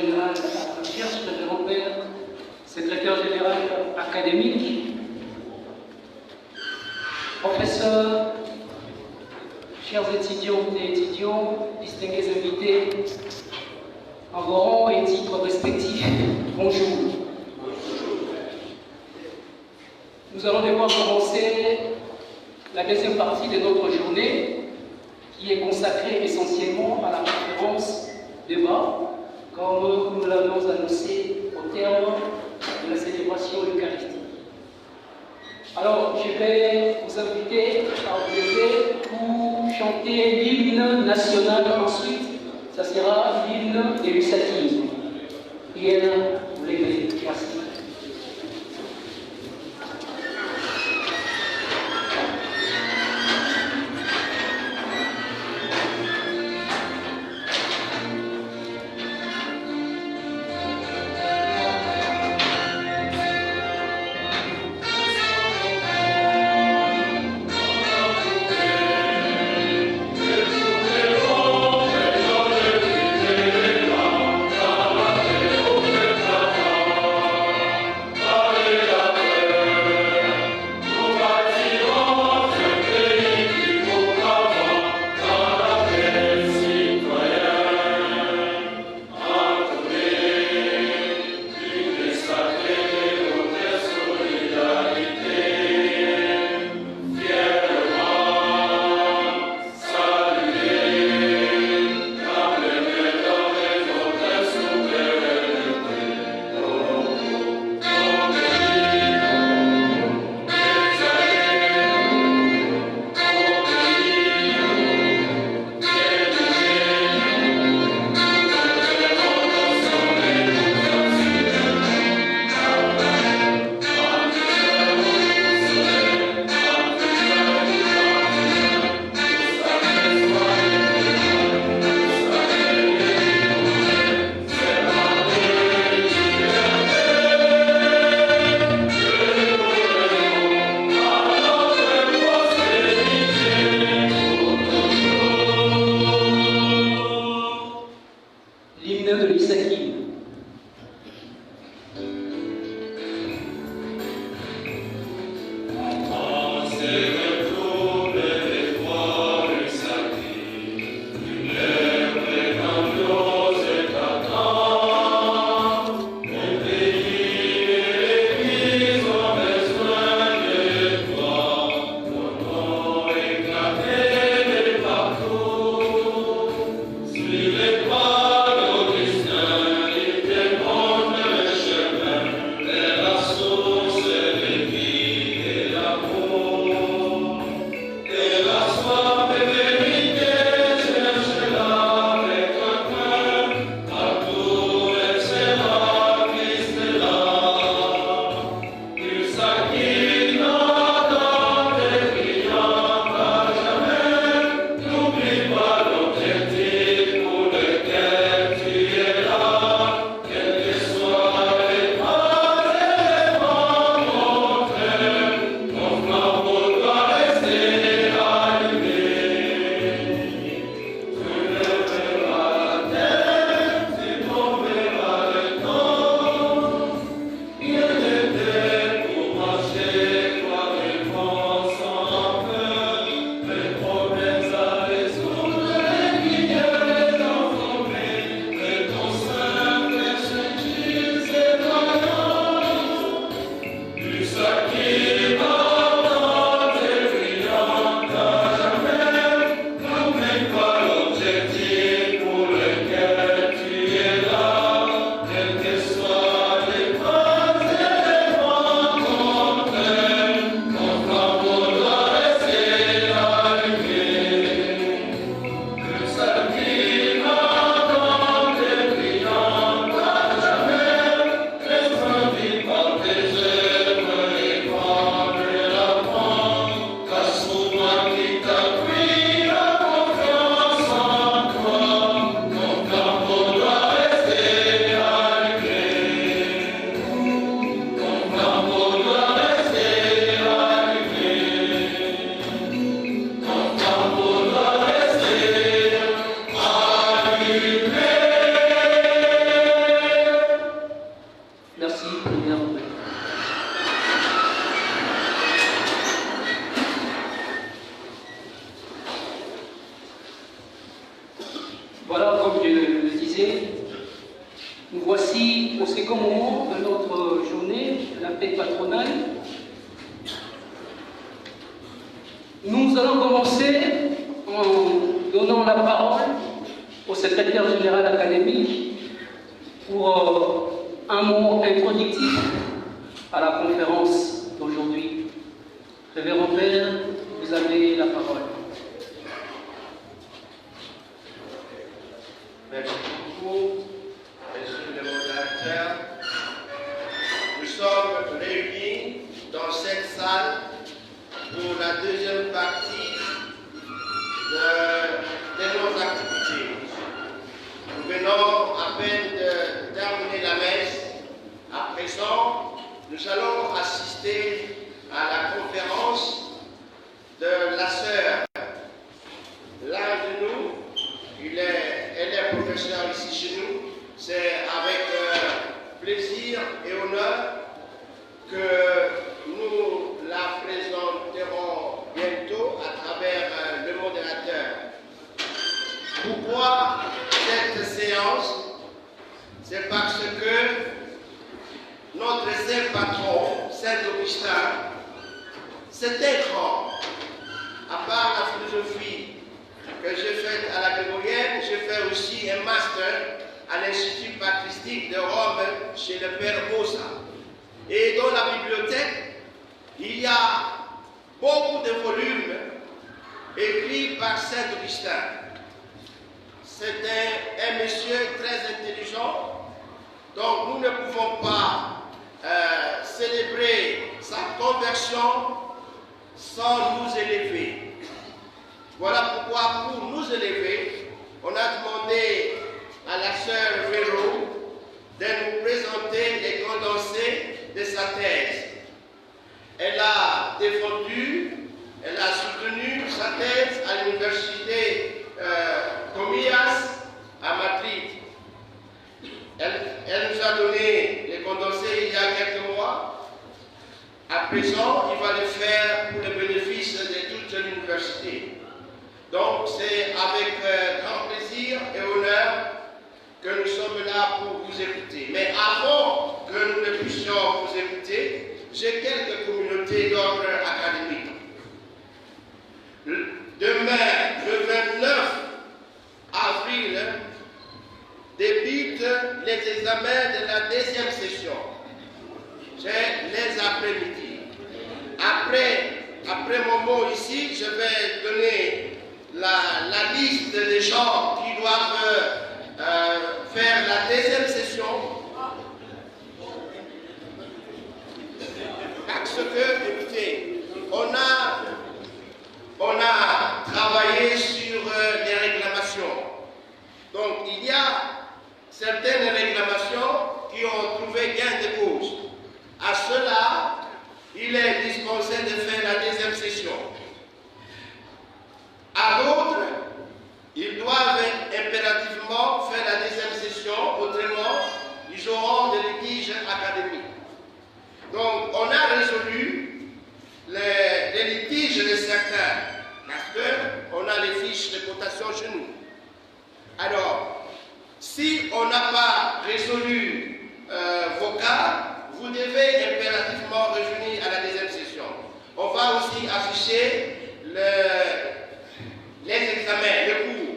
général à la recherche, révérend père, secrétaire général académique, professeurs, chers étudiantes et étudiants, distingués invités, en vos rangs et titres respectifs, bonjour. Nous allons devoir commencer la deuxième partie de notre journée, qui est consacrée essentiellement à la conférence débat, comme nous l'avons annoncé au terme de la célébration eucharistique. Alors, je vais vous inviter à vous lever pour chanter l'hymne national. Ensuite, ça sera l'hymne de l'USATI. Bien, vous levez. Merci. Nous voici au second moment de notre journée, la fête patronale. Nous allons commencer en donnant la parole au secrétaire général académique pour un mot introductif à la conférence d'aujourd'hui. Révérend Père, vous avez la parole. Merci beaucoup, messieurs les modérateurs. Nous sommes réunis dans cette salle pour la deuxième partie de nos activités. Nous venons à peine de terminer la messe. À présent, nous allons assister à la conférence de la sœur. L'un de nous, elle est professeure ici chez nous. C'est avec plaisir et honneur que nous la présenterons bientôt à travers le modérateur. Pourquoi cette séance? C'est parce que notre saint patron, Saint Augustin, c'était grand. À part la philosophie que j'ai faite à la Grégorienne, j'ai fait aussi un master à l'Institut patristique de Rome chez le Père Bossa. Et dans la bibliothèque, il y a beaucoup de volumes écrits par Saint Augustin. C'était un monsieur très intelligent, donc nous ne pouvons pas célébrer sa conversion sans nous élever. Voilà pourquoi, pour nous élever, on a demandé à la sœur Véro de nous présenter les condensés de sa thèse. Elle a défendu, elle a soutenu sa thèse à l'université Comillas à Madrid. Elle nous a donné les condensés il y a quelques mois. À présent, il va le faire pour le bénéfice de toute l'université. Donc, c'est avec grand plaisir et honneur que nous sommes là pour vous écouter. Mais avant que nous ne puissions vous écouter, j'ai quelques communautés d'ordre académique. Demain, le 29 avril, débutent les examens de la deuxième session. C'est les après-midi. Après mon mot ici, je vais donner la liste des gens qui doivent faire la deuxième session. Parce que, écoutez, on a travaillé sur les réclamations. Donc, il y a certaines réclamations qui ont trouvé gain de cause. À cela, il est dispensé de faire la deuxième session. À d'autres, ils doivent impérativement faire la deuxième session, autrement, ils auront des litiges académiques. Donc, on a résolu les litiges de certains, parce qu'on a les fiches de cotation chez nous. Alors, si on n'a pas résolu vos cas, vous devez impérativement revenir à la deuxième session. On va aussi afficher les examens, les cours.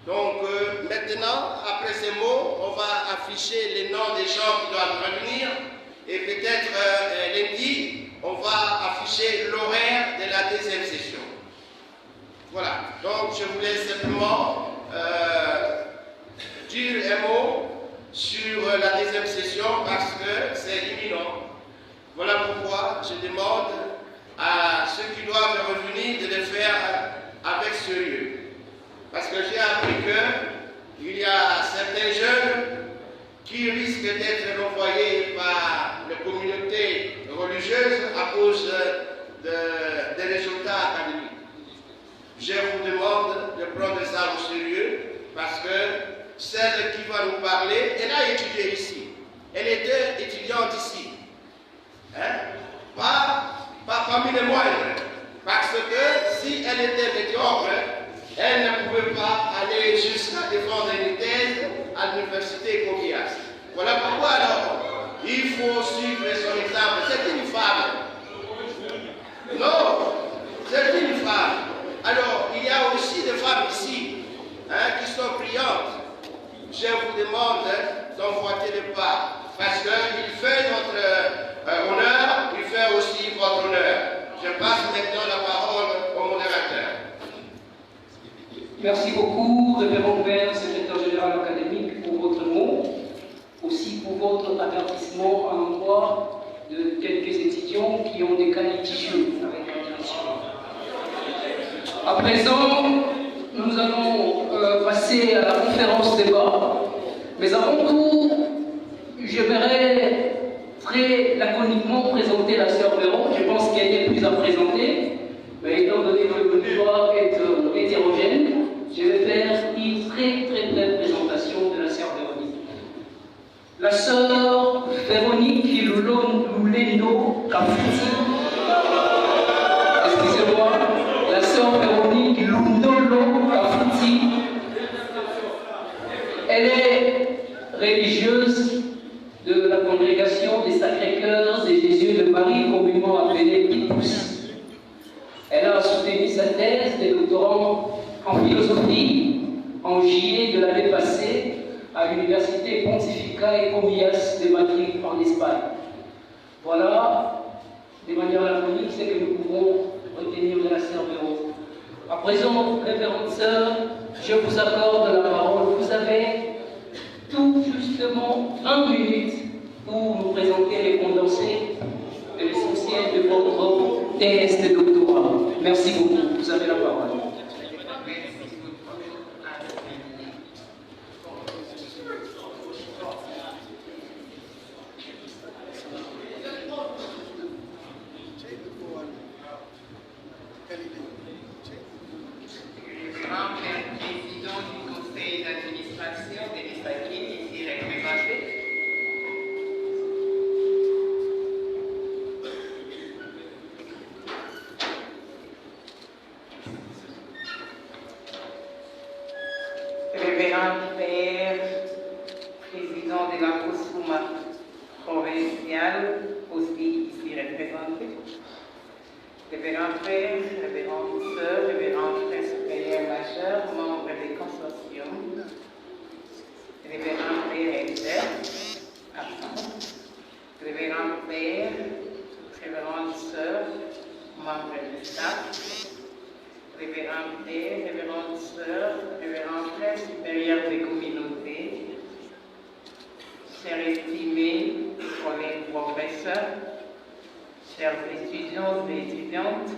Donc maintenant, après ces mots, on va afficher les noms des gens qui doivent revenir et peut-être lundi, on va afficher l'horaire de la deuxième session. Voilà, donc je voulais simplement dire un mot sur la deuxième session parce que c'est imminent. Voilà pourquoi je demande à ceux qui doivent revenir de le faire avec sérieux. Parce que j'ai appris qu'il y a certains jeunes qui risquent d'être renvoyés par les communautés religieuses à cause des résultats académiques. Je vous demande de prendre ça au sérieux parce que celle qui va nous parler, elle a étudié ici. Elle était étudiante ici. Hein? Pas parmi les moindres. Parce que si elle était médiocre, elle ne pouvait pas aller jusqu'à défendre une thèse à l'université Comillas. faut suivre son exemple. C'est une femme. Non, c'est une femme. Alors, il y a aussi des femmes ici qui sont priantes. Je vous demande d'emboîter le pas. Parce qu'il fait notre honneur, il fait aussi votre honneur. Je passe maintenant la parole au modérateur. Merci beaucoup, révérend Père, secrétaire général académique, pour votre mot, aussi pour votre avertissement à l'endroit de quelques étudiants qui ont des cas litigieux avec la direction. À présent, nous allons passer à la conférence débat, mais avant tout, j'aimerais très laconiquement présenter la sœur Véron. Je pense qu'elle est plus à présenter, mais étant donné que le débat est hétérogène, je vais faire une très brève présentation de la sœur Véronique. La sœur Véronique Luleno Kafuti, excusez-moi, la sœur Véronique Lundolo Kafuti, elle est religieuse de la congrégation des Sacrés-Cœurs de Jésus de Marie, communément appelée IPUS. Elle a soutenu sa thèse de doctorat en philosophie en juillet de l'année passée à l'Université Pontificia et Comillas de Madrid en Espagne. Voilà, de manière laconique, ce que nous pouvons retenir de la sœur Véron. À présent, révérende sœur, je vous accorde la parole. Vous avez tout justement 20 minutes pour nous présenter les condensés de l'essentiel de votre thèse de doctorat. Merci beaucoup. Vous avez la parole. Président du conseil d'administration de l'ISACI, ici représenté. Révérend Père, président de la COSUMA provinciale, aussi ici représenté. Révérend Père, révérende sœur, révérend frère supérieur majeur, membre des consortiums, révérend Père Esther, absent, révérend Père, révérende sœur, membre du staff, révérend Père, révérende sœur, révérend frère supérieur des communautés, chers estimés collègues professeurs, chers étudiants et étudiantes,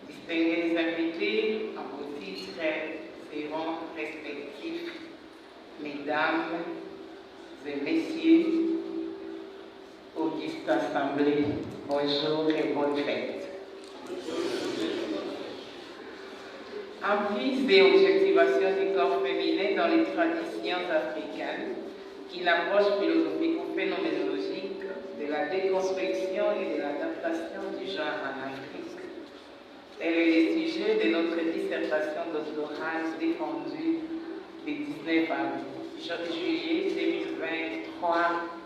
distingués invités en vos titres et rangs respectifs, mesdames et messieurs, auguste assemblée, bonjour et bonne fête. En plus des objectivations du corps féminin dans les traditions africaines, qui l'approche philosophico-phénoménologique de la déconstruction et de l'adaptation du genre en Afrique. Tel est le sujet de notre dissertation doctorale défendue le 19 juillet 2023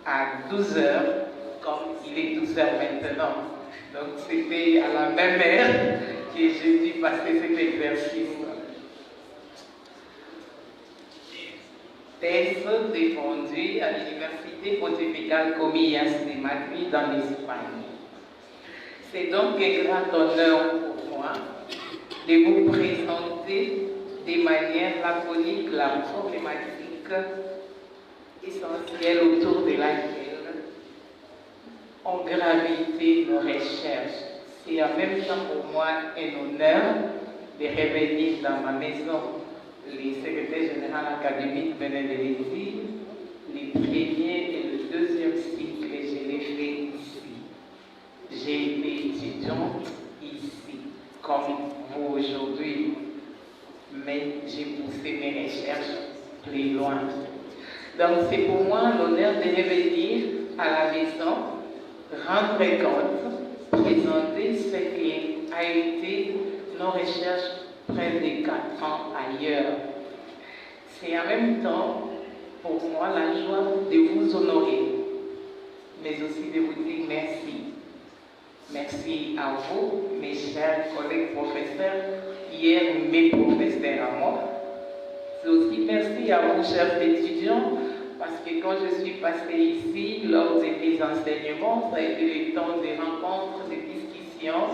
à 12h, comme il est 12h maintenant. Donc c'était à la même heure que j'ai dû passer cet exercice. Thèse défendue à l'Université Pontificale Comillas de Madrid dans l'Espagne. C'est donc un grand honneur pour moi de vous présenter de manière laconique la problématique essentielle autour de laquelle ont gravité nos recherches. C'est en même temps pour moi un honneur de revenir dans ma maison. Le secrétaire général académique venait de le dire, le premier et le deuxième cycle, je l'ai fait ici. J'ai été étudiante ici, comme vous aujourd'hui, mais j'ai poussé mes recherches plus loin. Donc c'est pour moi l'honneur de revenir à la maison, rendre compte, présenter ce qui a été nos recherches près de 4 ans ailleurs. C'est en même temps pour moi la joie de vous honorer, mais aussi de vous dire merci. Merci à vous, mes chers collègues professeurs, hier mes professeurs à moi. C'est aussi merci à vous, chers étudiants, parce que quand je suis passée ici, lors de mes enseignements, ça a été le temps de rencontres, de discussions,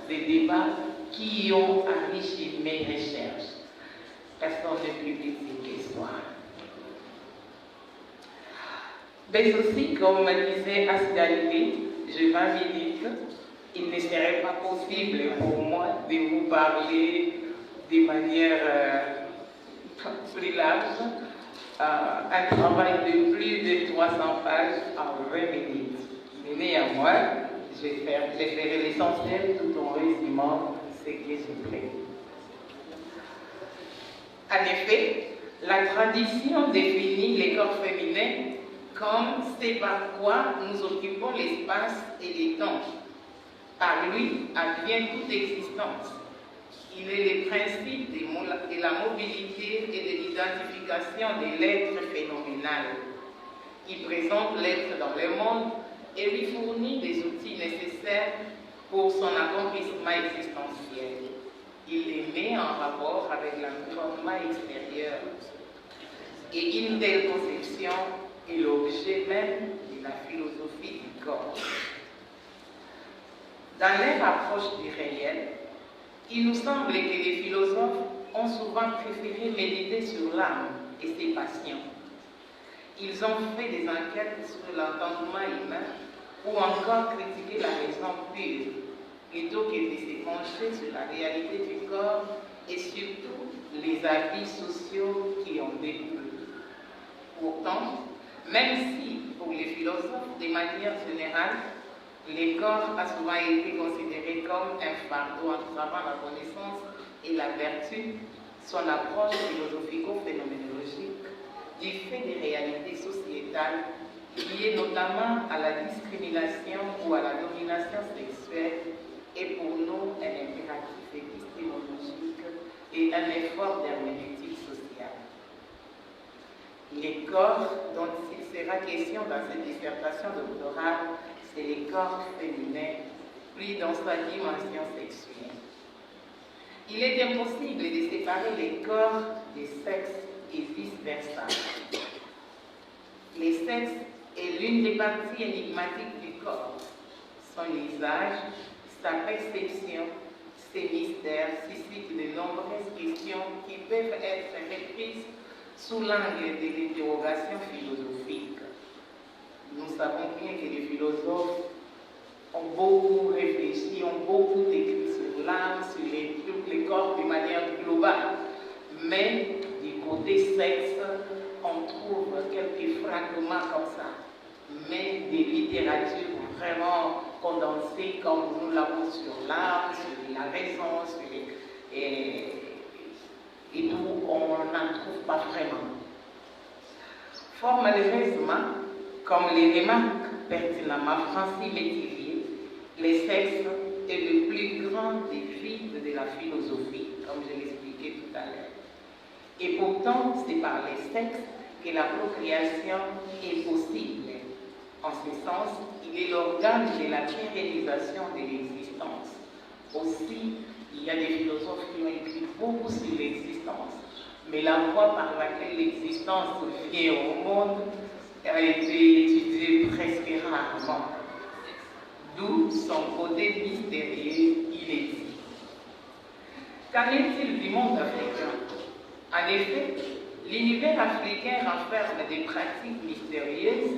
de débats qui ont enrichi mes recherches. Personne ne plus publie l'histoire. Mais aussi, comme disait Asdalili, j'ai 20 minutes, il ne serait pas possible pour moi de vous parler de manière plus large. Un travail de plus de 300 pages en 20 minutes. Mais néanmoins, je ferai l'essentiel tout en résumant ce que j'ai prévu. En effet, la tradition définit les corps féminins comme c'est par quoi nous occupons l'espace et les temps. Par lui advient toute existence. Il est le principe de la mobilité et de l'identification de l'être phénoménal. Il présente l'être dans le monde et lui fournit des outils nécessaires pour son accomplissement existentiel. Il les met en rapport avec l'environnement extérieur. Et une telle conception est l'objet même de la philosophie du corps. Dans leur approche du réel, il nous semble que les philosophes ont souvent préféré méditer sur l'âme et ses passions. Ils ont fait des enquêtes sur l'entendement humain ou encore critiqué la raison pure, plutôt que de se pencher sur la réalité du corps et surtout les habits sociaux qui en découlent. Pourtant, même si, pour les philosophes, de manière générale, le corps a souvent été considéré comme un fardeau entravant la connaissance et la vertu, son approche philosophico-phénoménologique du fait des réalités sociétales liées notamment à la discrimination ou à la domination sexuelle est pour nous un impératif épistémologique et un effort d'herméneutique sociale. Les corps dont il sera question dans cette dissertation doctorale, c'est les corps féminins, pris dans sa dimension sexuelle. Il est impossible de séparer les corps des sexes et vice-versa. Les sexes est l'une des parties énigmatiques du corps. Son usage, sa perception, ses mystères suscitent de nombreuses questions qui peuvent être reprises sous l'angle de l'interrogation philosophique. Nous savons bien que les philosophes ont beaucoup réfléchi, ont beaucoup écrit sur l'âme, sur les corps de manière globale. Mais du côté sexe, on trouve quelques fragments comme ça. Mais des littératures vraiment condensées comme nous l'avons sur l'âme, sur la raison, sur et nous, on n'en trouve pas vraiment. Fort malheureusement, comme les remarque pertinemment Francis Métivier, les sexes est le plus grand des vides de la philosophie, comme je l'expliquais tout à l'heure. Et pourtant, c'est par les sexes que la procréation est possible. En ce sens, il est l'organe de la pérennisation de l'existence. Aussi, il y a des philosophes qui ont écrit beaucoup sur l'existence, mais la voie par laquelle l'existence vient au monde a été étudiée presque rarement. D'où son côté mystérieux, inédit. Qu'en est-il du monde africain? En effet, l'univers africain renferme des pratiques mystérieuses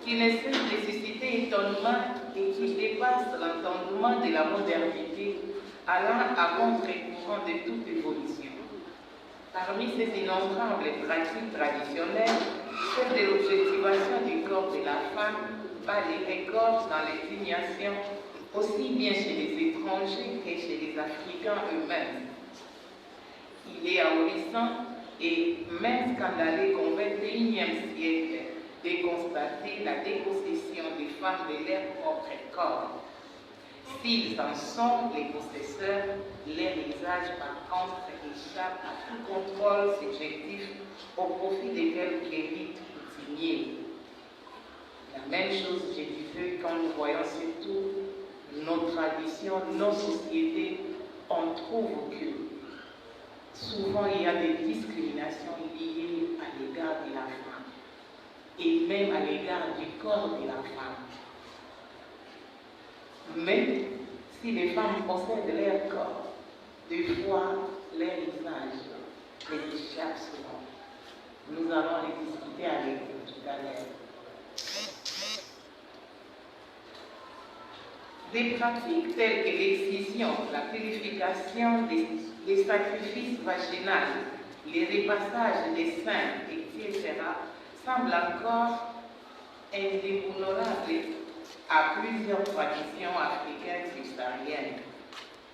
qui ne cessent de susciter étonnement et qui dépassent l'entendement de la modernité, allant à contre-courant de toute évolution. Parmi ces innombrables pratiques traditionnelles, celle de l'objectivation du corps de la femme bat les records dans l'indignation, aussi bien chez les étrangers que chez les Africains eux-mêmes. Il est ahurissant et même scandaleux qu'au XXIe siècle de constater la dépossession des femmes de leur propre corps. S'ils en sont les possesseurs, leur usage par contre échappe à tout contrôle subjectif au profit de quelques rites coutumiers. La même chose, je disais, voyons surtout nos traditions, nos sociétés, on trouve que souvent il y a des discriminations liées à l'égard de la femme et même à l'égard du corps de la femme. Mais si les femmes possèdent leur corps, des fois leur visage les échappe souvent. Nous allons les discuter avec vous tout à l'heure. Des pratiques telles que l'excision, la purification des sacrifices vaginaux, les repassages des seins, etc., semblent encore indéboulonnables à plusieurs traditions africaines subsahariennes.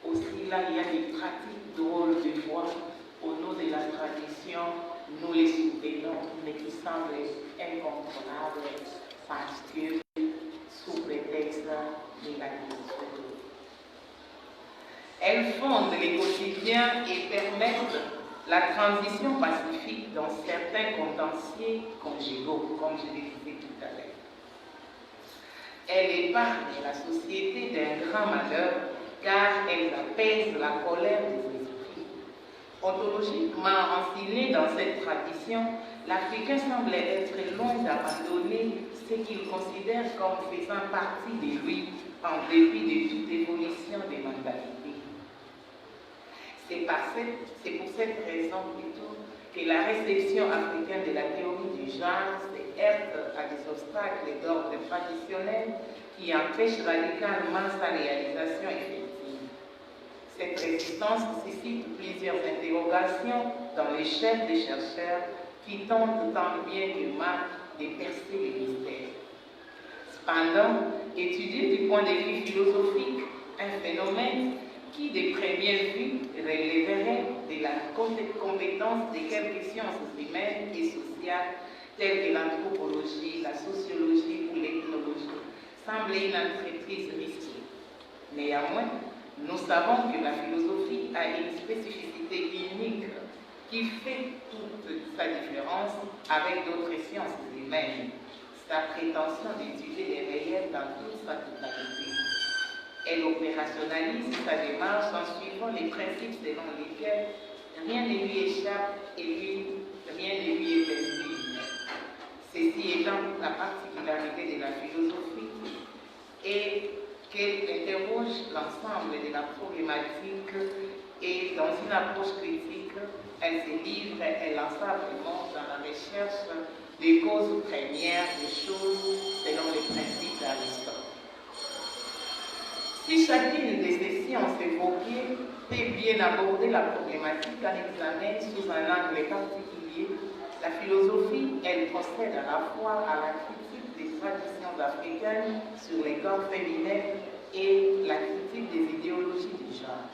Aussi là, il y a des pratiques drôles de fois au nom de la tradition, nous les soutenons, mais qui semblent incontrôlables, fastueuses, sous prétexte négatif. Elles fondent les quotidiens et permettent la transition pacifique dans certains contentieux conjugaux, comme je l'ai dit tout à l'heure. Elles épargnent la société d'un grand malheur car elles apaisent la colère des esprits. Ontologiquement enseigné dans cette tradition, l'Africain semble être loin d'abandonner ce qu'il considère comme faisant partie de lui en dépit de toute évolution des mentalités. C'est pour cette raison plutôt que la réception africaine de la théorie du genre se heurte à des obstacles d'ordre traditionnel qui empêchent radicalement sa réalisation effective. Cette résistance suscite plusieurs interrogations dans les chefs des chercheurs qui tentent tant bien que mal de percer les mystères. Cependant, étudier du point de vue philosophique un phénomène qui, de première vue, relèverait de la compétence de quelques sciences humaines et sociales telles que l'anthropologie, la sociologie ou l'ethnologie, semble une entreprise risquée. Néanmoins, nous savons que la philosophie a une spécificité unique qui fait toute sa différence avec d'autres sciences humaines, sa prétention d'étudier les réels dans toute sa totalité. Elle opérationnalise sa démarche en suivant les principes selon lesquels rien ne lui échappe et rien ne lui est invisible. Ceci étant la particularité de la philosophie et qu'elle interroge l'ensemble de la problématique et dans une approche critique, elle se livre inlassablement dans la recherche des causes premières des choses selon les principes d'Aristote. Si chacune de ces sciences évoquées peut bien aborder la problématique en examen sous un angle particulier, la philosophie, elle procède à la fois à la critique des traditions africaines sur les corps féminins et la critique des idéologies du genre.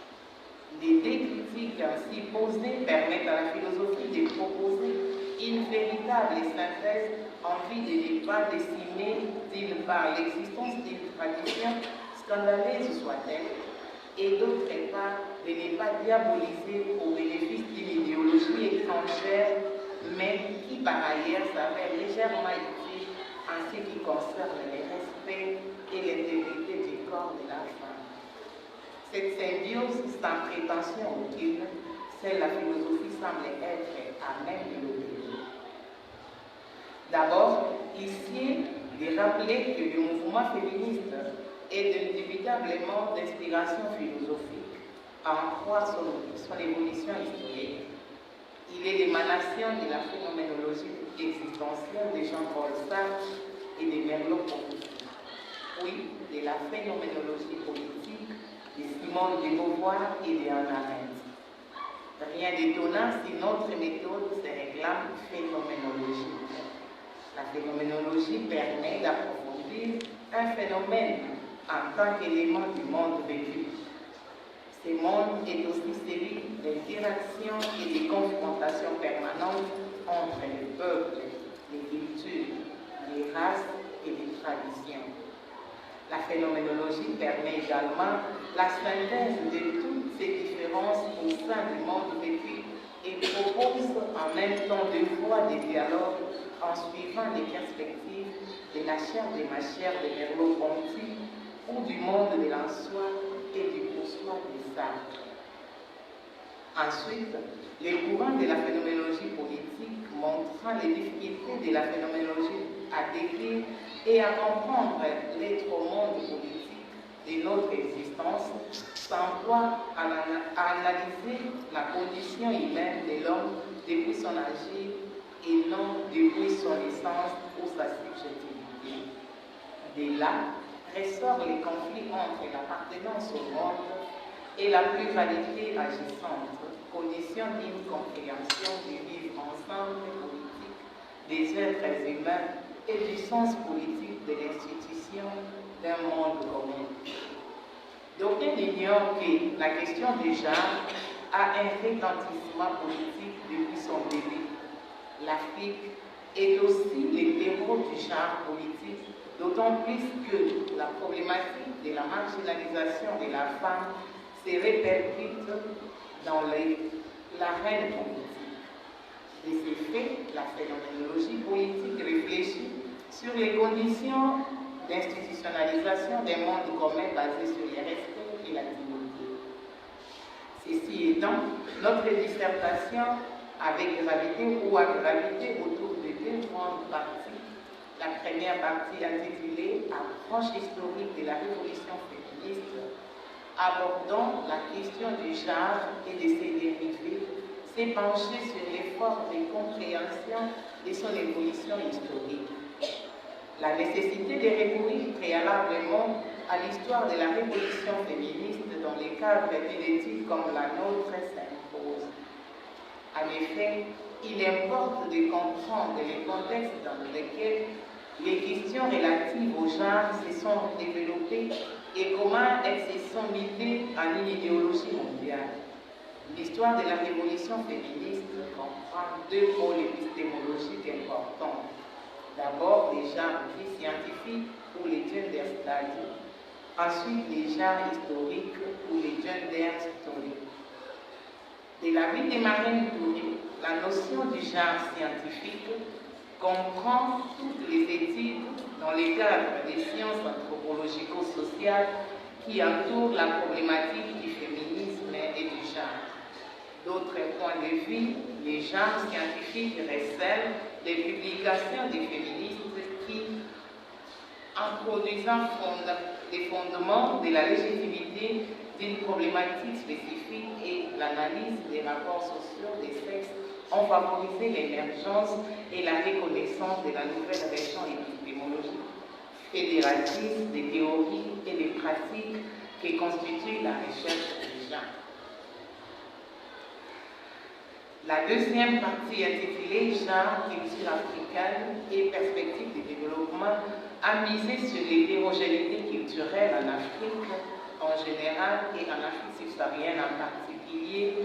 Les deux critiques ainsi posées permettent à la philosophie de proposer une véritable synthèse en vue de ne pas décimer d'une part l'existence d'une tradition scandaleuse soit-elle, et d'autre part de ne pas diaboliser au bénéfice d'une idéologie étrangère, mais qui par ailleurs s'avère légèrement utile en ce qui concerne le respect et l'intégrité du corps de la femme. Cette symbiose sans prétention aucune, celle la philosophie semble être à même de l'opérer. D'abord, ici, de rappeler que le mouvement féministe est indubitablement d'inspiration philosophique, à en croire son évolution historique. Il est l'émanation de la phénoménologie existentielle de Jean-Paul Sartre et de Merleau-Ponty, puis de la phénoménologie politique de Simone de Beauvoir et de Hannah Arendt. Rien d'étonnant si notre méthode se réclame phénoménologique. La phénoménologie permet d'approfondir un phénomène en tant qu'élément du monde vécu. Ce monde est aussi celui d'interactions et de confrontations permanentes entre les peuples, les cultures, les races et les traditions. La phénoménologie permet également la synthèse de toutes ces différences au sein du monde vécu et propose en même temps 2 fois des dialogues en suivant les perspectives de la chaire des machères de Merleau-Ponty ou du monde de l'Ansois et du Poussois des Sartres. Ensuite, les courants de la phénoménologie politique montrant les difficultés de la phénoménologie à décrire et à comprendre l'être au monde politique de notre existence s'emploient à analyser la condition humaine de l'homme depuis son agir et non depuis son essence ou sa subjectivité. De là ressort les conflits entre l'appartenance au monde et la pluralité agissante, condition d'une compréhension du vivre ensemble politique des êtres humains et du sens politique de l'institution d'un monde commun. D'aucuns ignorent que la question du genre a un retentissement politique depuis son début. L'Afrique est aussi le terreau du genre politique, d'autant plus que la problématique de la marginalisation de la femme se répercute dans l'arène politique. De ce fait, la phénoménologie politique réfléchit sur les conditions d'institutionnalisation d'un monde commun basé sur le respect et la dignité. Ceci étant, notre dissertation avait gravité ou a gravité autour de 2 grandes parties. La première partie intitulée « Approche historique de la révolution féministe » abordant la question du genre et de ses dérivés, s'est penchée sur l'effort de compréhension de son évolution historique. La nécessité de recourir préalablement à l'histoire de la révolution féministe dans les cadres d'une étude comme la nôtre s'impose. En effet, il importe de comprendre le contexte dans lequel les questions relatives au genre se sont développées et comment elles se sont mises en une idéologie mondiale. L'histoire de la révolution féministe comprend 2 pôles épistémologiques importants. D'abord, les genres dits scientifiques ou les gender studies. Ensuite, les genres historiques ou les gender stories. De l'avis de Marine Touré, la notion du genre scientifique comprend toutes les études dans le cadre des sciences anthropologico-sociales qui entourent la problématique du féminisme et du genre. D'autres points de vue, les genres scientifiques recèlent les publications des féministes qui, en produisant les fondements de la légitimité d'une problématique spécifique et l'analyse des rapports sociaux des sexes, ont favorisé l'émergence et la reconnaissance de la nouvelle région épistémologique fédératrice des théories et des pratiques qui constituent la recherche du genre. La deuxième partie intitulée « Genre, culture africaine et perspectives de développement » a misé sur l'hétérogénéité culturelle en Afrique en général et en Afrique subsaharienne en particulier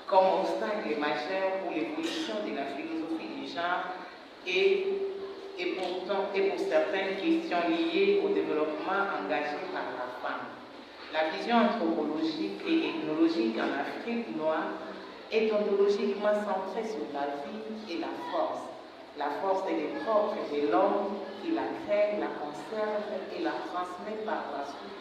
comme obstacle majeur pour l'évolution de la philosophie du genre et pour certaines questions liées au développement engagé par la femme. La vision anthropologique et ethnologique en Afrique noire est ontologiquement centrée sur la vie et la force. La force est le propre de l'homme qui la crée, la conserve et la transmet par la suite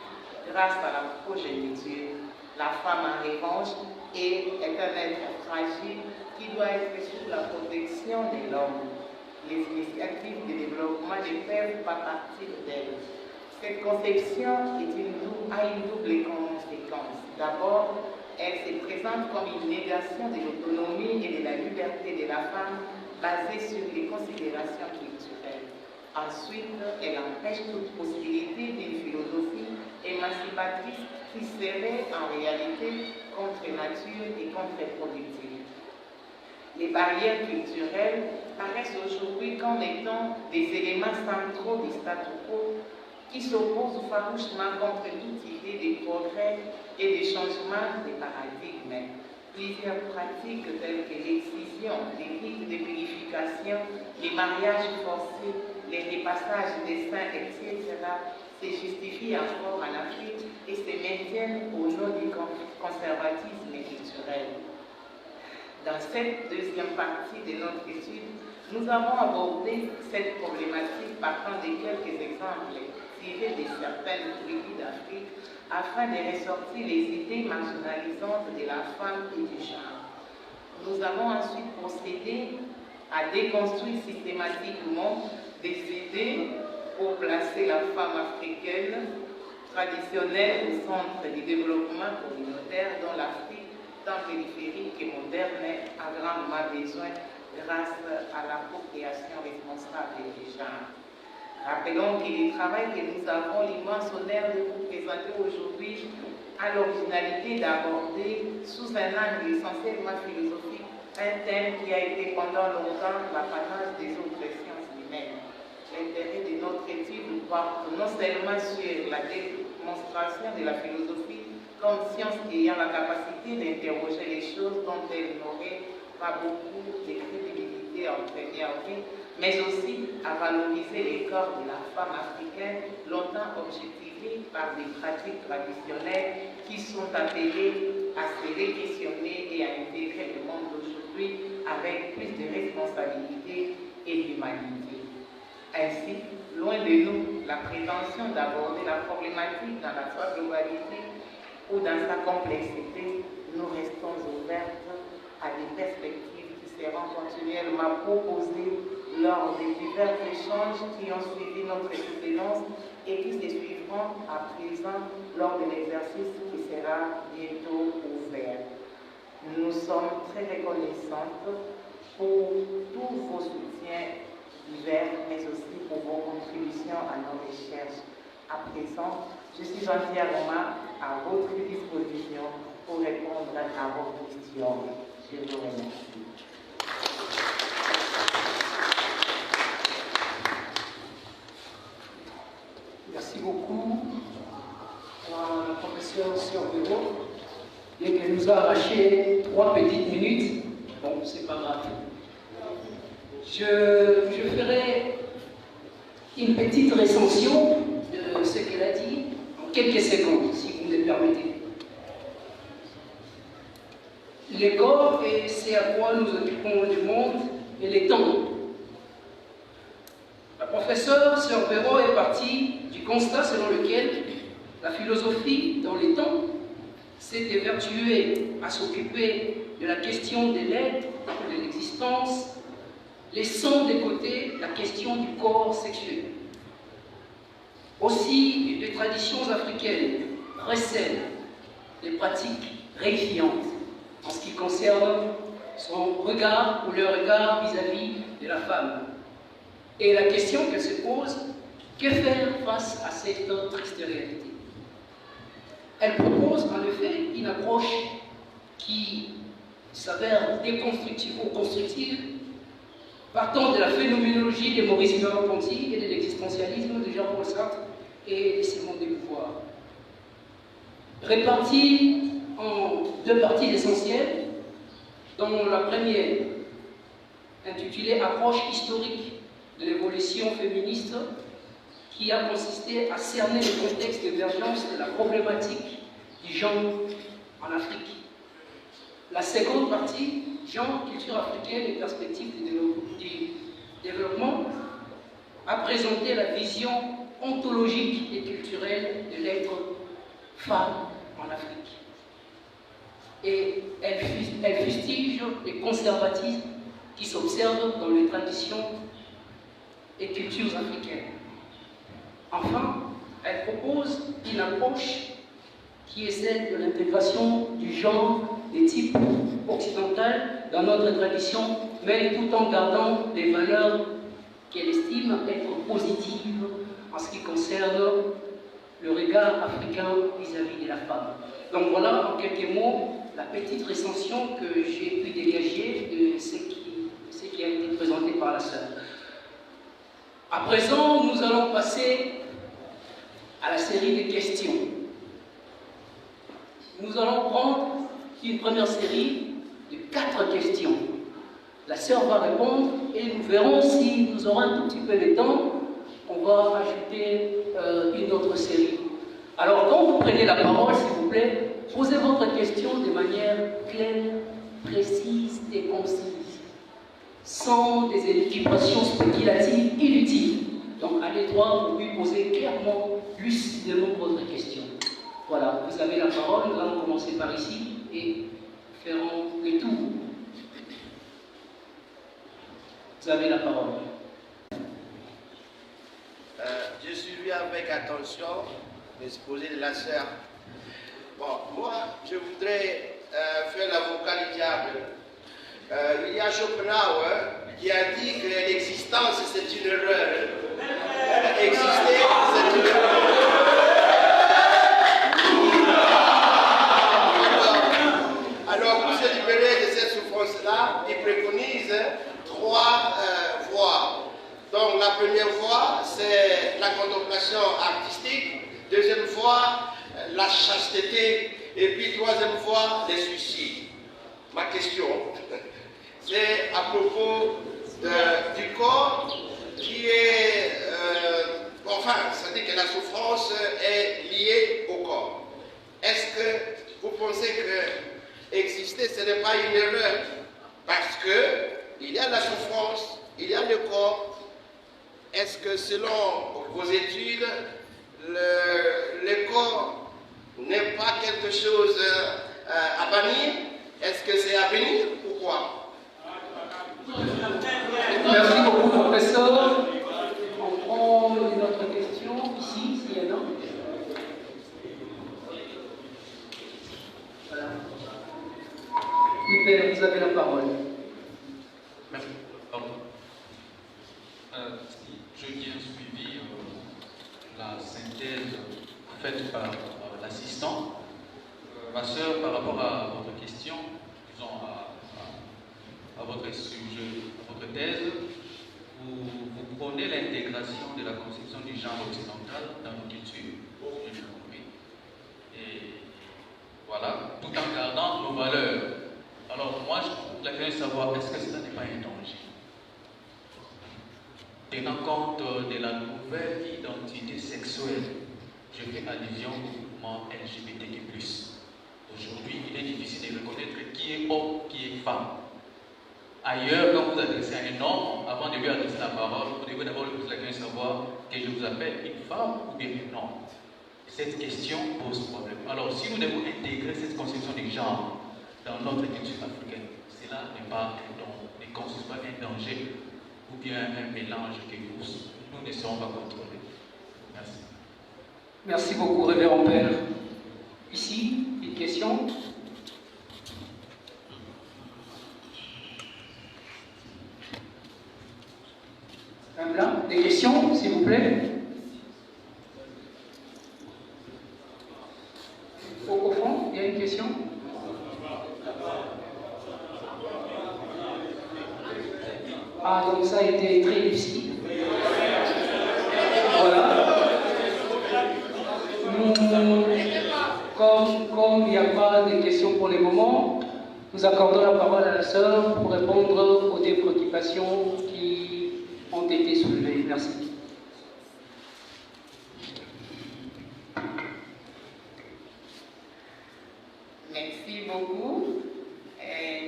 grâce à la progéniture. La femme, en revanche, est un être fragile qui doit être sous la protection de l'homme. Les initiatives de développement ne peuvent pas partir d'elle. Cette conception a une double conséquence. D'abord, elle se présente comme une négation de l'autonomie et de la liberté de la femme basée sur les considérations culturelles. Ensuite, elle empêche toute possibilité d'une philosophie émancipatrice qui serait en réalité contre nature et contre-productive. Les barrières culturelles paraissent aujourd'hui comme étant des éléments centraux du statu quo qui s'opposent farouchement contre toute idée de progrès et de changement de paradigme. Plusieurs pratiques telles que l'excision, les rites de purification, les mariages forcés, les dépassages des seins, etc., se justifient encore en Afrique et se maintiennent au nom du conservatisme culturel. Dans cette deuxième partie de notre étude, nous avons abordé cette problématique partant de quelques exemples tirés de certaines tribus d'Afrique afin de ressortir les idées marginalisantes de la femme et du genre. Nous avons ensuite procédé à déconstruire systématiquement des idées pour placer la femme africaine traditionnelle au centre du développement communautaire dont l'Afrique, tant périphérique que moderne, a grandement besoin grâce à l'appropriation responsable des genres. Rappelons que le travail que nous avons l'immense honneur de vous présenter aujourd'hui a l'originalité d'aborder sous un angle essentiellement philosophique un thème qui a été pendant longtemps l'apanage des autres sciences humaines. L'intérêt de notre étude porte non seulement sur la démonstration de la philosophie comme science ayant la capacité d'interroger les choses dont elle n'aurait pas beaucoup de crédibilité en première vue, mais aussi à valoriser les corps de la femme africaine longtemps objectivés par des pratiques traditionnelles qui sont appelées à se réquestionner et à intégrer le monde d'aujourd'hui avec plus de responsabilité et d'humanité. Ainsi, loin de nous la prétention d'aborder la problématique dans sa globalité ou dans sa complexité, nous restons ouverts à des perspectives qui seront continuellement proposées lors des divers échanges qui ont suivi notre soutenance et qui se suivront à présent lors de l'exercice qui sera bientôt ouvert. Nous sommes très reconnaissantes pour tous vos soutiens divers, mais aussi pour vos contributions à nos recherches. À présent, je suis entièrement à votre disposition pour répondre à vos questions. Je vous remercie. Merci beaucoup à la professeure Survero, bien qu'elle nous a arraché 3 petites minutes. Bon, c'est pas grave. Je ferai une petite recension de ce qu'elle a dit en quelques secondes, si vous me le permettez. Les corps, et c'est à quoi nous occupons du monde, et les temps. La professeure Survero est partie du constat selon lequel la philosophie, dans les temps, s'est évertuée à s'occuper de la question de l'être, de l'existence, laissant de côté la question du corps sexuel. Aussi, les traditions africaines recèlent des pratiques réifiantes en ce qui concerne son regard ou leur regard vis-à-vis de la femme. Et la question qu'elle se pose, que faire face à cette triste réalité? Elle propose en effet une approche qui s'avère déconstructive ou constructive, partant de la phénoménologie de Maurice Merleau-Ponty et de l'existentialisme de Jean-Paul Sartre et de Simone de Beauvoir. Répartie en 2 parties essentielles, dont la première, intitulée « Approche historique de l'évolution féministe », qui a consisté à cerner le contexte d'émergence de la problématique du genre en Afrique. La seconde partie, genre, culture africaine et perspectives du développement, a présenté la vision ontologique et culturelle de l'être femme en Afrique. Et elle fustige les conservatismes qui s'observent dans les traditions et cultures africaines. Enfin, elle propose une approche qui est celle de l'intégration du genre des types occidentales dans notre tradition, mais tout en gardant des valeurs qu'elle estime être positives en ce qui concerne le regard africain vis-à-vis de la femme. Donc voilà, en quelques mots, la petite recension que j'ai pu dégager de ce qui a été présenté par la sœur. À présent, nous allons passer à la série de questions. Nous allons prendre une première série de 4 questions. La sœur va répondre et nous verrons si nous aurons un tout petit peu de temps, on va ajouter une autre série. Alors quand vous prenez la parole, s'il vous plaît, posez votre question de manière claire précise et concise, sans des élucubrations spéculatives inutiles. Donc allez droit pour lui poser clairement, lucidement votre question. Voilà, vous avez la parole, nous allons commencer par ici et ferons le tour. Vous avez la parole. J'ai suivi avec attention l'exposé de la sœur. Bon, moi, je voudrais faire l'avocat du diable. Il y a Schopenhauer qui a dit que l'existence, c'est une erreur. Exister, c'est une erreur. Alors, pour se libérer de cette souffrance-là, il préconise 3 voies. Donc, la première voie, c'est la contemplation artistique. Deuxième voie, la chasteté. Et puis, troisième voie, les suicides. Ma question, c'est à propos du corps qui est... enfin, ça dit que la souffrance est liée au corps. Est-ce que vous pensez que exister, ce n'est pas une erreur? Parce qu'il y a la souffrance, il y a le corps. Est-ce que selon vos études, le corps n'est pas quelque chose à bannir? Est-ce que c'est à bénir? Pourquoi? Merci beaucoup, professeur. On prend une autre question ici, s'il y en a. Voilà. Oui, Père, vous avez la parole. Merci. Pardon. J'ai bien suivi la synthèse faite par l'assistant. Ma sœur, par rapport à votre question, disons à votre sujet, à votre thèse, vous prônez l'intégration de la conception du genre occidental dans nos cultures, j'ai bien compris. Et voilà, tout en gardant nos valeurs. Alors moi, je voudrais savoir, est-ce que cela n'est pas un danger? Tenant compte de la nouvelle identité sexuelle, je fais allusion au mouvement LGBTQ+. Aujourd'hui, il est difficile de reconnaître qui est homme, qui est femme. Ailleurs, quand vous adressez à un homme, avant de lui adresser la parole, vous devez d'abord lui poser la question de savoir que je vous appelle une femme ou bien un homme. Cette question pose problème. Alors, si nous devons intégrer cette conception du genre dans notre culture africaine, cela n'est pas ne constitue pas un danger ou bien un mélange que nous ne serons pas contrôlés. Merci. Merci beaucoup, révérend Père. Ici, une question. Là, des questions, s'il vous plaît. Au fond, il y a une question. Ah, donc ça a été très lucide. Voilà. Comme il n'y a pas de questions pour le moment, nous accordons la parole à la sœur pour répondre aux des préoccupations qui ont été soulevées. Merci. Merci beaucoup.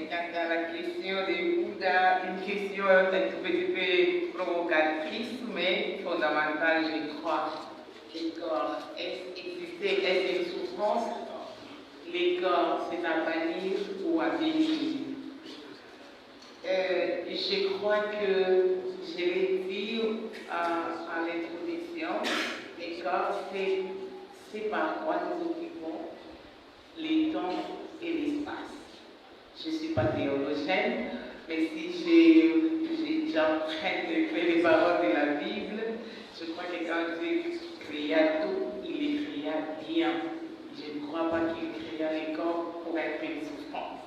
Quant à la question de Bouddha, une question un petit peu provocatrice, mais fondamentale, je crois. Les corps, est-ce exister, est-ce une souffrance? Les corps, c'est à bannir ou à bénir? Je crois que je l'ai dit à l'introduction, les corps, c'est par quoi nous occupons les temps et l'espace. Je ne suis pas théologienne, mais si j'emprunte les paroles de la Bible, je crois que quand Dieu créa tout, il les créa bien. Je ne crois pas qu'il créa les corps pour être une souffrance.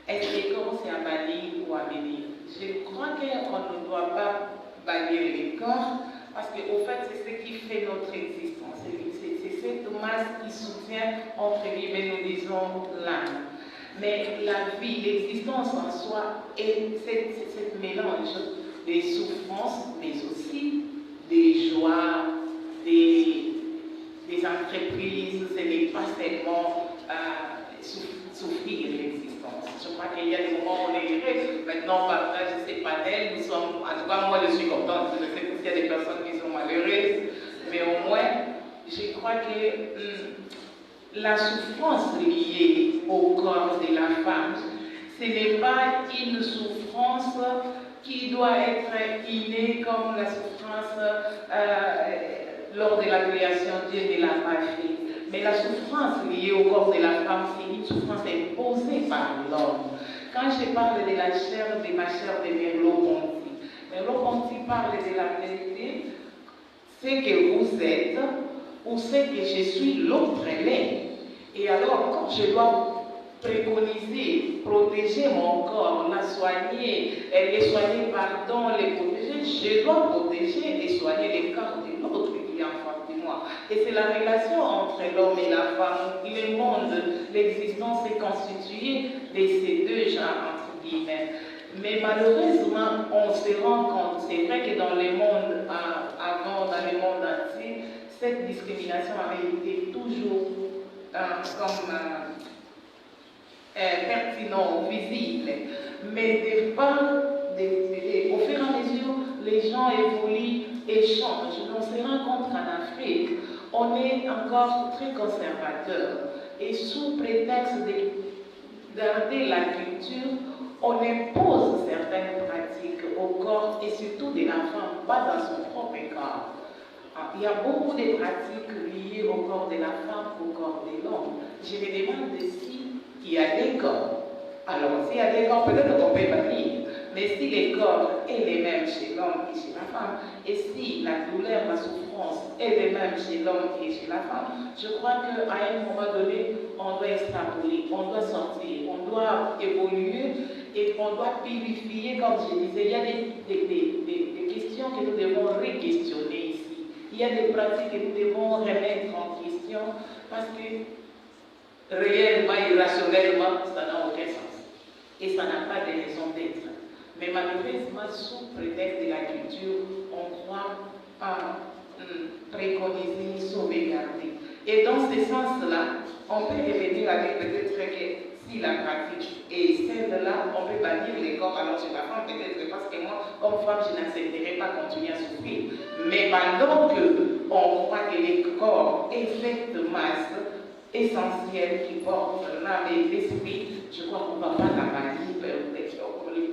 Est-ce que les corps, c'est à bannir ou à bénir? Je crois qu'on ne doit pas bannir les corps, parce qu'au fait, c'est ce qui fait notre existence. C'est cette masse qui soutient, entre guillemets, nous disons, l'âme. Mais la vie, l'existence en soi, est cette mélange des souffrances, mais aussi des joies, des entreprises, ce n'est pas seulement souffrir l'existence. Je crois maintenant partage ces panels. Nous sommes, en tout cas moi je suis contente, je sais qu'il y a des personnes qui sont malheureuses, mais au moins je crois que la souffrance liée au corps de la femme, ce n'est pas une souffrance qui doit être innée comme la souffrance lors de la création. Dieu ne l'a pas fait. Mais la souffrance liée au corps de la femme, c'est une souffrance imposée par l'homme. Quand je parle de la chair de ma chère de Merleau-Ponty, Merleau-Ponty parle de la vérité, c'est que vous êtes ou c'est que je suis l'autre l'est. Et alors, quand je dois préconiser, protéger mon corps, la soigner, les soigner, pardon, les protéger, je dois protéger et soigner les corps de l'autre qui est en face de moi. Et c'est la relation entre l'homme et la femme. Le monde, l'existence est constituée de ces deux genres, entre guillemets. Mais malheureusement, on se rend compte, c'est vrai que dans le monde avant, dans le monde entier, cette discrimination avait été toujours pertinent, visible. Mais au fur et à mesure, les gens évoluent et changent. On se rend compte qu'en Afrique, on est encore très conservateur. Et sous prétexte de garder la culture, on impose certaines pratiques au corps et surtout de la femme, pas dans son propre corps. Il y a beaucoup de pratiques liées au corps de la femme, au corps de l'homme. Je me demande s'il y a des corps. Alors, s'il y a des corps, peut-être qu'on peut bannir. Mais si les corps est les mêmes chez l'homme et chez la femme, et si la douleur, la souffrance est les mêmes chez l'homme et chez la femme, je crois qu'à un moment donné, on doit extrapoler, on doit sortir, on doit évoluer et on doit purifier, comme je disais. Il y a des questions que nous devons re-questionner ici. Il y a des pratiques que nous devons remettre en question parce que réellement, irrationnellement, ça n'a aucun sens. Et ça n'a pas de raison d'être. Mais malheureusement, sous prétexte de la culture, on croit à préconiser, sauvegarder. Et dans ce sens-là, on peut revenir avec peut-être que si la pratique est celle-là, on peut bannir les corps. Alors chez la femme, peut-être parce que moi, comme femme, je n'accepterai pas continuer à souffrir. Mais pendant qu'on croit que les corps est cette masse essentielle qui porte l'âme et l'esprit, je crois qu'on ne va pas la bannir,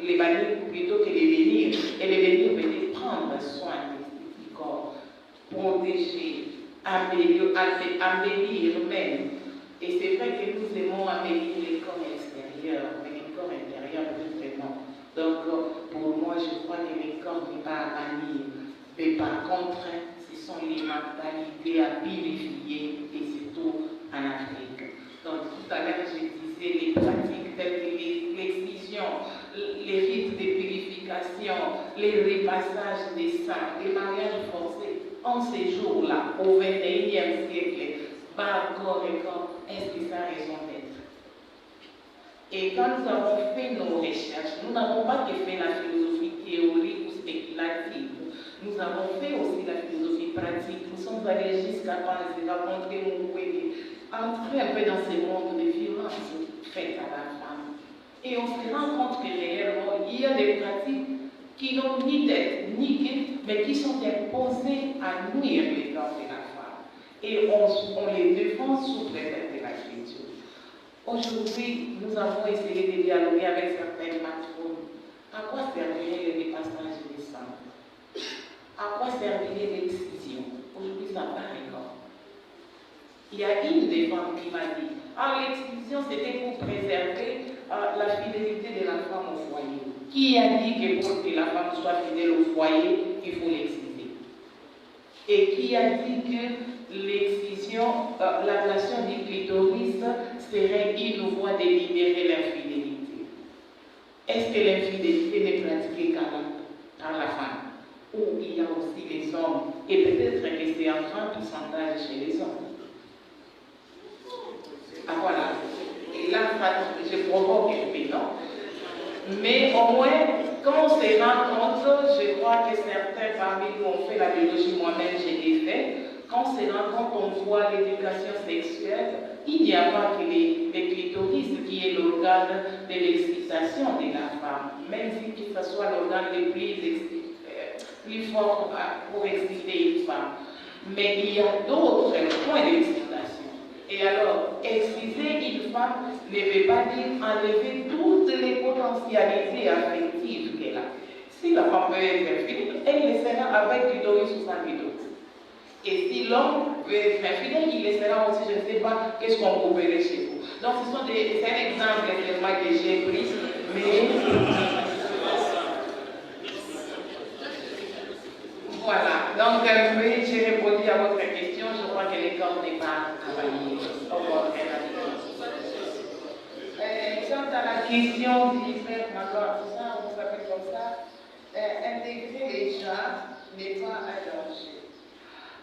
les bannir plutôt que les bénir. Et les bénir veut prendre soin du corps, protéger, embellir même. Et c'est vrai que nous aimons embellir les corps extérieurs, mais les corps intérieurs, peut-être non. Donc, pour moi, je crois que les corps ne sont pas à bannir. Mais par contre, ce sont les mentalités à purifier, et surtout en Afrique. Donc, tout à l'heure, je disais les pratiques telles que l'excision, les rites de purification, les repassages des sangs, les mariages forcés. En ces jours-là, au XXIe siècle, par corps et corps, est-ce que ça a raison d'être? Et quand nous avons fait nos recherches, nous n'avons pas que fait la philosophie théorique ou spéculative. Nous avons fait aussi la philosophie pratique. Nous sommes allés jusqu'à rencontrer Mukwege, entrer un peu dans ce monde de violence faites à la femme. Et on se rend compte que réellement, il y a des pratiques qui n'ont ni tête ni queue, mais qui sont imposées à nuire les corps de la femme. Et on les défend sous prétexte de la culture. Aujourd'hui, nous avons essayé de dialoguer avec certaines matrones. À quoi servirait le dépassage des sangs? À quoi servirait l'excision? Aujourd'hui, ça part encore. Il y a une des femmes qui m'a dit, l'excision c'était pour préserver la fidélité de la femme au foyer. Qui a dit que pour que la femme soit fidèle au foyer, il faut l'exciser? Et qui a dit que l'excision, l'ablation du clitoris serait une voie de libérer l'infidélité? Est-ce que l'infidélité n'est pratiquée par la femme? Ou il y a aussi les hommes? Et peut-être que c'est un grand pourcentage chez les hommes. Ah voilà. Et là, je provoque un peu, non? Mais au moins, quand on se rend compte, je crois que certains parmi nous ont fait la biologie, moi-même j'ai l'ai fait, quand on concernant quand on voit l'éducation sexuelle, il n'y a pas que les clitoris qui est l'organe de l'excitation de la femme, même si que ce soit l'organe le plus fort pour exciter une femme. Mais il y a d'autres points d'excitation. Et alors, exciter une femme ne veut pas dire enlever toutes les potentialités affectives qu'elle a. Si la femme veut être infidèle, elle le sera avec clitoris ou sans clitoris. Et si l'homme veut être infidèle, il le sera aussi, je ne sais pas, qu'est-ce qu'on couperait chez vous. Donc, c'est un exemple seulement que j'ai pris, mais voilà. Donc, j'ai répondu à votre question. Je crois que l'école n'est pas travaillée. Quant à la question d'Israël, ça, on s'appelle comme ça, intégrer les gens n'est pas un danger.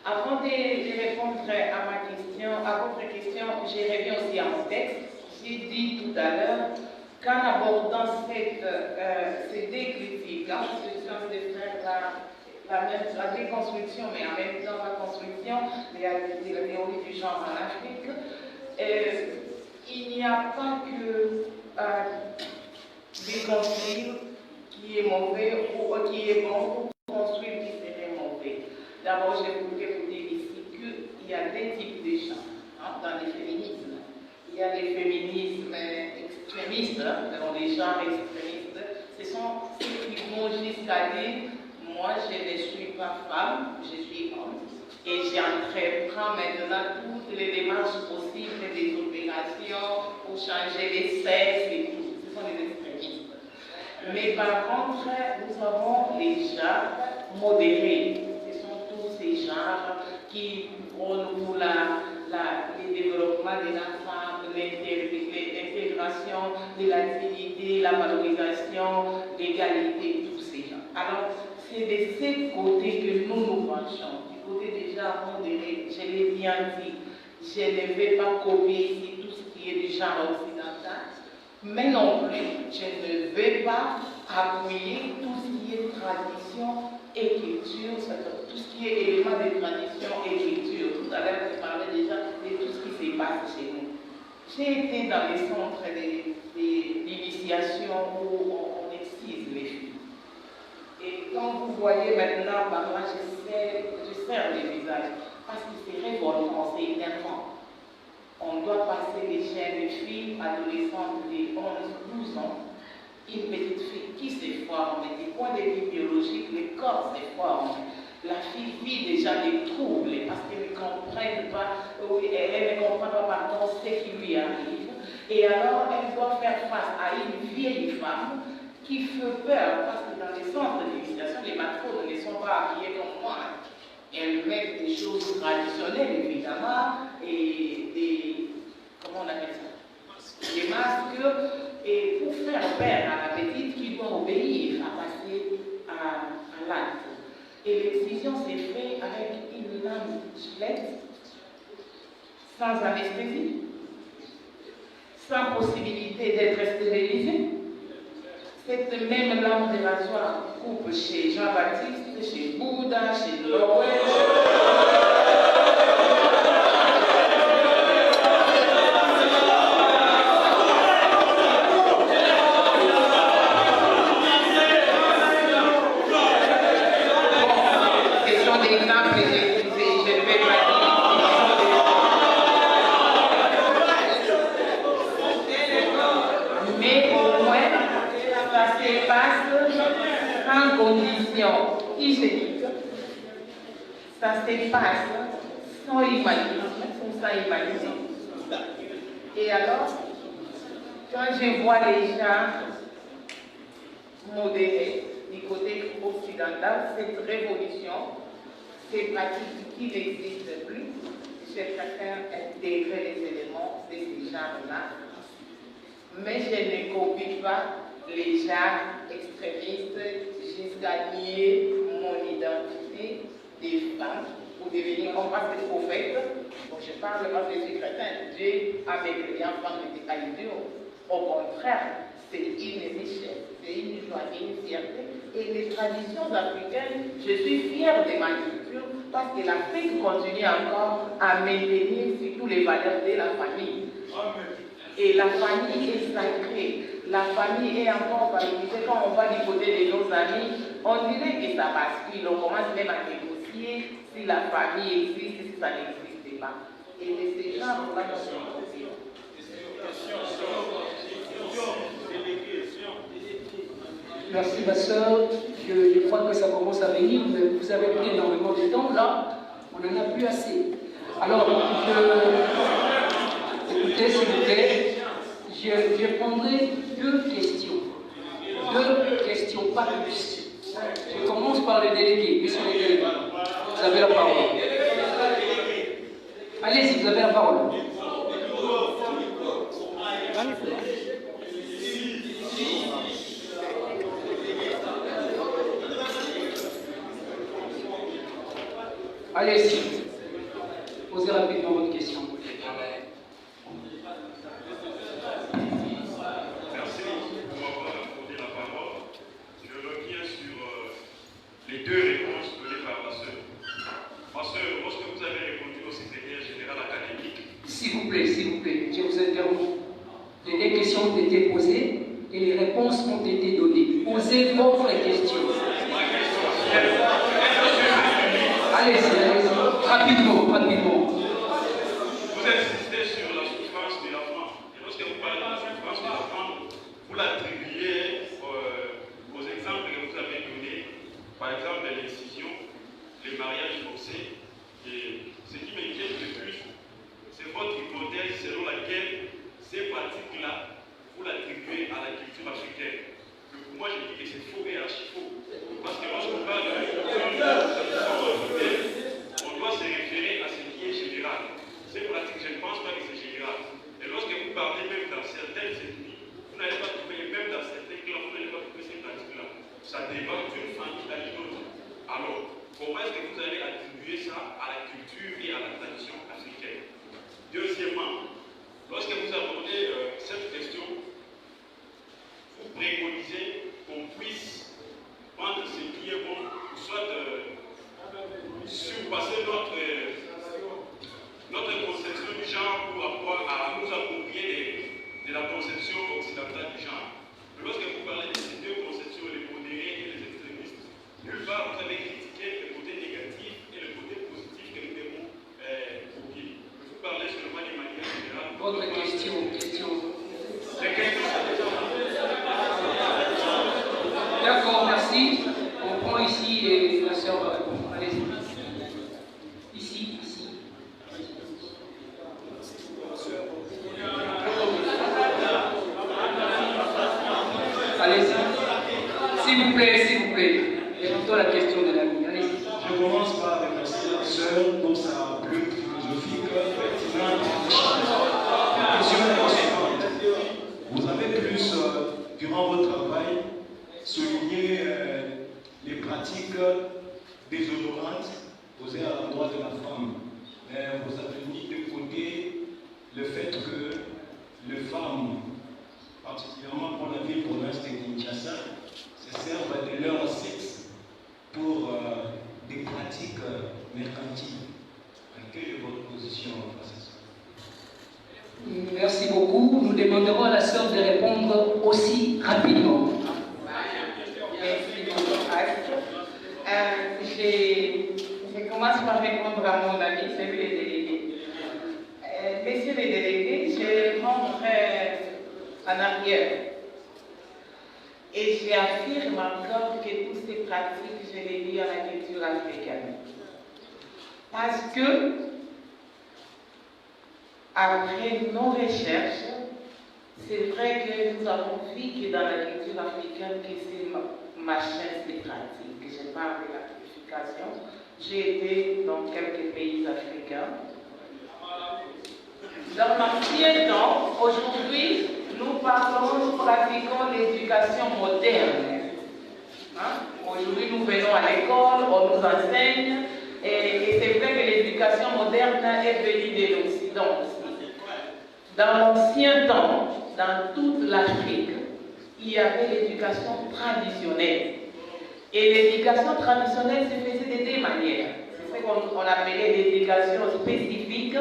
Avant de répondre à votre question, je reviens aussi à mon texte. J'ai dit tout à l'heure qu'en abordant ces deux critiques, parce que je suis en train de faire la déconstruction, mais en même temps la construction de la théorie du genre en Afrique, il n'y a pas que déconstruire qui est mauvais ou qui est bon, ou construire qui serait mauvais. D'abord, je voudrais vous dire ici qu'il y a deux types de gens dans les féminismes. Il y a les féminismes extrémistes, les genres extrémistes. Ce sont ceux qui vont jusqu'à dire moi, je ne suis pas femme, je suis homme, et j'entreprends maintenant toutes les démarches possibles des opérations pour changer les sexes et tout. Ce sont les extrémistes. Mais par contre, nous avons les genres modérés. Ce sont tous ces genres qui prônent pour le développement de la femme, l'intégration de la dignité, la valorisation, l'égalité, tous ces gens. Alors, c'est de ce côté que nous nous penchons, du côté déjà modéré. Je l'ai bien dit, je ne vais pas copier ici tout ce qui est du genre occidental, mais non plus, je ne vais pas appuyer tout ce qui est tradition et culture, tout ce qui est élément de tradition et culture. Tout à l'heure, je parlais déjà de tout ce qui se passe chez nous. J'ai été dans les centres d'initiation où on excise les filles. Et quand vous voyez maintenant, par là, je serre les visages, parce que c'est révoltant, c'est énervant. On doit passer les jeunes filles, adolescentes de 11, 12 ans, une petite fille qui se forme, du point de vue biologique, le corps se forme. La fille vit déjà des troubles parce qu'elle ne comprend pas, elle ne comprend pas pardon, ce qui lui arrive. Et alors, elle doit faire face à une vieille femme qui fait peur parce que dans les centres d'initiation, les matrones ne sont pas habillées comme moi. Elles mettent des choses traditionnelles, évidemment, et comment on appelle ça? Des masques, et pour faire peur à la petite qui doit obéir à passer à l'acte. Et l'excision s'est faite avec une lame gilette, sans anesthésie, sans possibilité d'être stérilisée. Cette même lame de rasoir coupe chez Jean-Baptiste, chez Bouddha, chez Lowell. Hygiénique, ça se passe sans humanisme. Et alors, quand je vois les gens modérés du côté occidental, cette révolution, ces pratiques qui n'existent plus, chacun intègre les éléments de ces genres-là. Mais je ne copie pas les gens extrémistes jusqu'à nier mon identité des femmes pour devenir comme des prophètes. Donc je parle parce que je suis chrétien. Dieu a créé en femme n'était pas idiot. Au contraire, c'est une richesse, c'est une joie et une fierté. Et les traditions africaines, je suis fière de ma culture parce que l'Afrique continue encore à maintenir surtout les valeurs de la famille. Et la famille est sacrée. La famille est encore valorisée. Quand on va du côté de nos amis, on dirait que ça bascule. On commence même à négocier si la famille existe, si ça n'existe pas. Et de ces gens-là, Merci ma soeur, je crois que ça commence à venir, vous avez pris énormément de temps, là, on n'en a plus assez. Alors, écoutez s'il vous plaît, je prendrai deux questions, pas plus. Je commence par les délégués, monsieur les délégués, vous avez la parole. Allez-y, vous avez la parole. Allez-y, posez rapidement votre question. Merci pour m'avoir accordé la parole. Je reviens sur les deux réponses données par ma soeur. Ma soeur, lorsque vous avez répondu au secrétaire général académique... S'il vous plaît, je vous interromps. Les deux questions ont été posées et les réponses ont été données. Posez votre question. Allez-y, rapidement. Vous insistez sur la souffrance de l'enfant. Et lorsque vous parlez de la souffrance de l'enfant, vous l'attribuez aux exemples que vous avez donnés, par exemple l'excision, les mariages forcés. Et ce qui m'inquiète le plus, c'est votre hypothèse selon laquelle ces pratiques-là, vous l'attribuez à la culture africaine. Pour moi, je dis que c'est faux et archi-faux. Parce que lorsqu'on parle de la culture africaine, on doit se référer à ce qui est général. Ces pratiques, je ne pense pas que c'est général. Et lorsque vous parlez même dans certaines ethnies, vous n'allez pas trouver, même dans certains clans, vous n'allez pas trouver ces pratiques-là. Ça dépend d'une famille à une autre. Alors, comment est-ce que vous allez attribuer ça à la culture et à la tradition africaine? Deuxièmement, lorsque vous abordez cette question, vous préconisez qu'on puisse prendre ce qui est bon, soit surpasser notre conception du genre pour avoir à nous approprier de la conception occidentale du genre. Mais lorsque vous parlez de ces deux conceptions, les modérés et les extrémistes, nulle part vous avez critiqué le côté négatif et le côté positif que nous devons copier. Vous parlez seulement de manière générale. Votre question. D'accord, merci. On prend ici et la sœur va répondre. Allez-y. Ici. Allez-y. S'il vous plaît. Écoutons la question de l'ami. Allez-y. Je commence par remercier la sœur pour sa plume philosophique pertinente. La question est la suivante. Vous avez plus, durant votre travail, souligné les pratiques déshonorantes posées à l'endroit de la femme. Mais vous avez mis de côté le fait que les femmes, particulièrement pour la ville province de Kinshasa, se servent de leur sexe pour des pratiques mercantiles. Quelle est votre position face à ça? Merci beaucoup. Nous demanderons à la sœur de répondre aussi rapidement. Je commence par répondre à mon ami, celui des délégués. Messieurs les délégués, je rentre en arrière. Et j'affirme encore que toutes ces pratiques, je les lis à la culture africaine. Parce que, après nos recherches, c'est vrai que nous avons vu que dans la culture africaine, que ces machins, ces pratiques, je parle de la purification, j'ai été dans quelques pays africains. Dans l'ancien temps, aujourd'hui, nous pratiquons l'éducation moderne. Aujourd'hui, nous venons à l'école, on nous enseigne, et c'est vrai que l'éducation moderne est venue de l'Occident aussi. Dans l'ancien temps, dans toute l'Afrique, il y avait l'éducation traditionnelle. Et l'éducation traditionnelle se faisait de deux manières. C'est ce qu'on appelait l'éducation spécifique,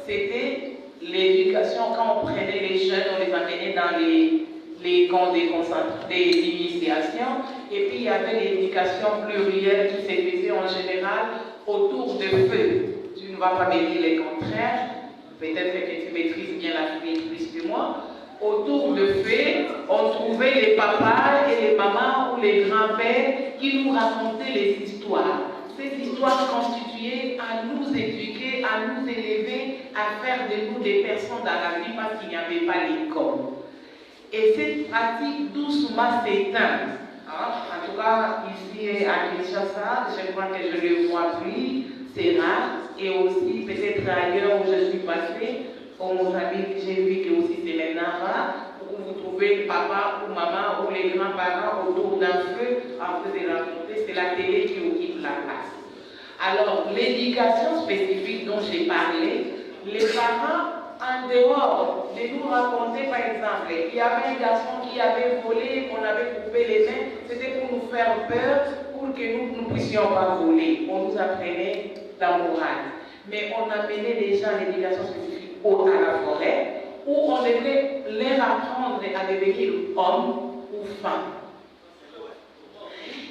c'était l'éducation quand on prenait les jeunes, on les amenait dans les camps d'initiation, et puis il y avait l'éducation plurielle qui se faisait en général autour de feu. Tu ne vas pas me dire le contraire, peut-être que tu maîtrises bien l'Afrique plus que moi. Autour de feu, on trouvait les papas et les mamans ou les grands-pères qui nous racontaient les histoires. Ces histoires constituaient à nous éduquer, à nous élever, à faire de nous des personnes dans la vie parce qu'il n'y avait pas l'école. Et cette pratique doucement s'éteint. En tout cas, ici à Kinshasa, je crois que je ne le vois plus, c'est rare. Et aussi, peut-être ailleurs où je suis passée, au Mozambique, j'ai vu que aussi c'est maintenant rare, où vous trouvez papa ou maman ou les grands-parents autour d'un feu en train de raconter, c'est la télé qui occupe la place. Alors, l'éducation spécifique dont j'ai parlé, les parents, en dehors de nous raconter, par exemple, il y avait un garçon qui avait volé, qu'on avait coupé les mains, c'était pour nous faire peur, pour que nous ne puissions pas voler. On nous apprenait la morale. Mais on amenait les gens à l'éducation spécifique à la forêt, où on devait leur apprendre à devenir hommes ou femmes.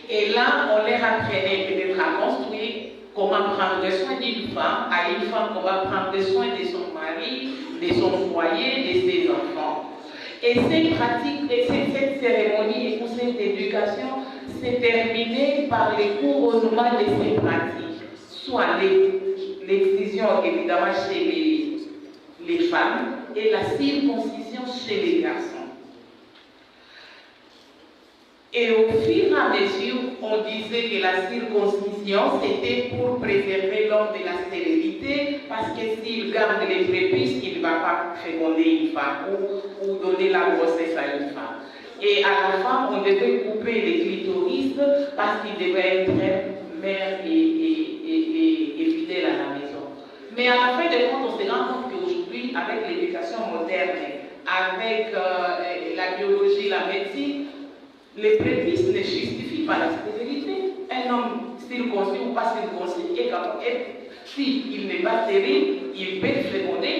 Et là, on leur apprenait peut-être à construire, comment prendre soin d'une femme, à une femme comment prendre soin de son mari, de son foyer, de ses enfants. Et ces pratiques, et cette cérémonie et cette éducation s'est terminée par les couronnements de ces pratiques, soit l'excision évidemment chez les femmes et la circoncision chez les garçons. Et au fur et à mesure, on disait que la circoncision, c'était pour préserver l'homme de la stérilité, parce que s'il garde les prépuces, il ne va pas féconder une femme ou donner la grossesse à une femme. Et à la femme, on devait couper les clitoris parce qu'il devait être mère et fidèle à la maison. Mais à la fin de compte, on se rend compte qu'aujourd'hui, avec l'éducation moderne, avec la biologie, la médecine, les prépuces ne justifient pas la stérilité. Un homme circoncis ou pas circoncis est capable, s'il n'est pas stérile, il peut féconder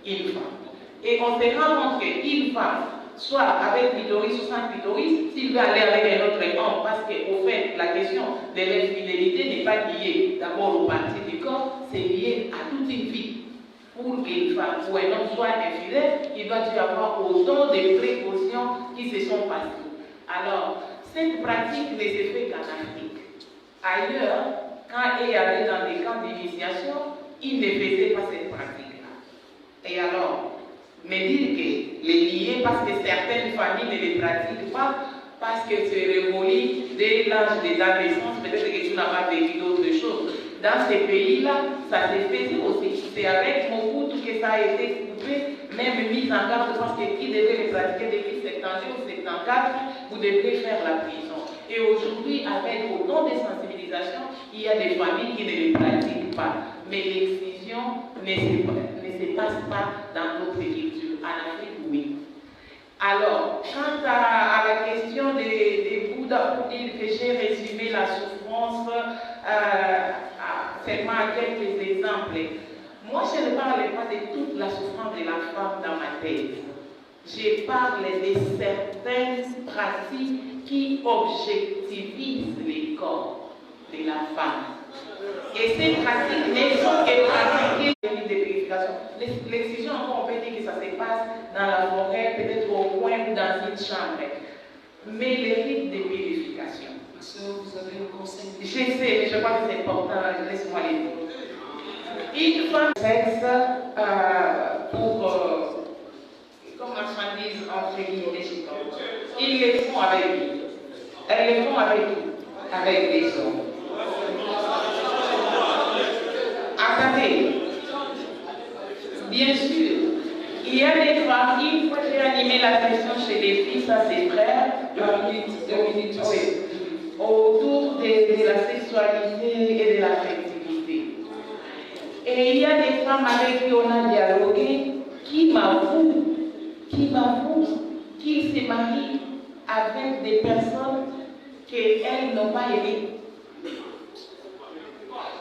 une femme. Et on se rend compte qu'une femme, soit avec clitoris ou sans clitoris, s'il veut aller avec un autre homme, parce qu'au fait, la question de l'infidélité n'est pas liée d'abord aux parties du corps, c'est lié à toute une vie. Pour qu'une femme ou un homme soit infidèle, il doit y avoir autant de précautions qui se sont passées. Alors, cette pratique ne se fait qu'en Afrique. Ailleurs, quand il y avait dans des camps d'initiation, ils ne faisaient pas cette pratique-là. Et alors, me dire que les lier parce que certaines familles ne les pratiquent pas, parce que c'est révolu dès l'âge de la naissance, peut-être que tu n'as pas vécu d'autres choses. Dans ces pays-là, ça se faisait aussi. C'est avec Mobutu que ça a été coupé, même mis en garde, parce que qui devait les pratiquer depuis 70 ou 74, vous devez faire la prison. Et aujourd'hui, avec autant de sensibilisation, il y a des familles qui ne les pratiquent pas. Mais l'excision ne se passe pas dans d'autres cultures. En Afrique, oui. Alors, quant à la question des Bouddhas, pour dire que j'ai résumé la souffrance seulement à quelques exemples. Moi, je ne parle pas de toute la souffrance de la femme dans ma tête. Je parle de certaines pratiques qui objectivisent les corps de la femme. Et ces pratiques ne sont que pratiquées de purification. L'excision, on peut dire que ça se passe dans la forêt, peut-être au coin ou dans une chambre. Mais les rites de purification. Vous avez un conseil? Je sais, mais je crois que c'est important, laisse-moi les dire. Une femme sexe comme marchandise entre guillemets, ils les font avec qui? Elles les font avec qui? Avec les hommes. Attendez, bien sûr, il y a des femmes, une fois j'ai animé la session chez les filles, ça c'est frère, autour de la sexualité et de l'affectivité. Et il y a des femmes avec qui on a dialogué, qui m'avouent qu'ils se marient avec des personnes qu'elles n'ont pas aimées.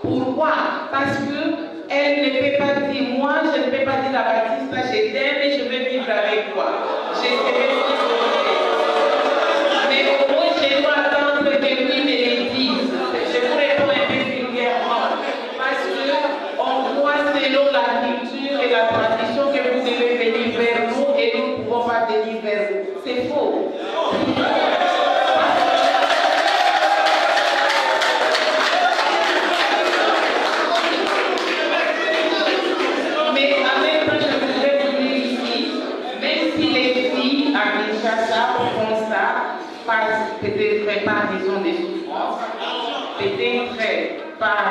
Pourquoi? droit, parce qu'elle ne peut pas dire, moi, je ne peux pas dire à Baptiste, je t'aime et je veux vivre avec toi. Je serai mais au moins, je dois attendre que lui me le dise. Je vous réponds un peu vulgairement. Parce qu'on croit selon la culture et la tradition que vous devez venir vers nous et nous ne pouvons pas venir vers vous. C'est faux. Mais en même temps, je voudrais vous dire ici, même si les filles à Kinshasa font ça, peut-être par raison des souffrances, peut-être par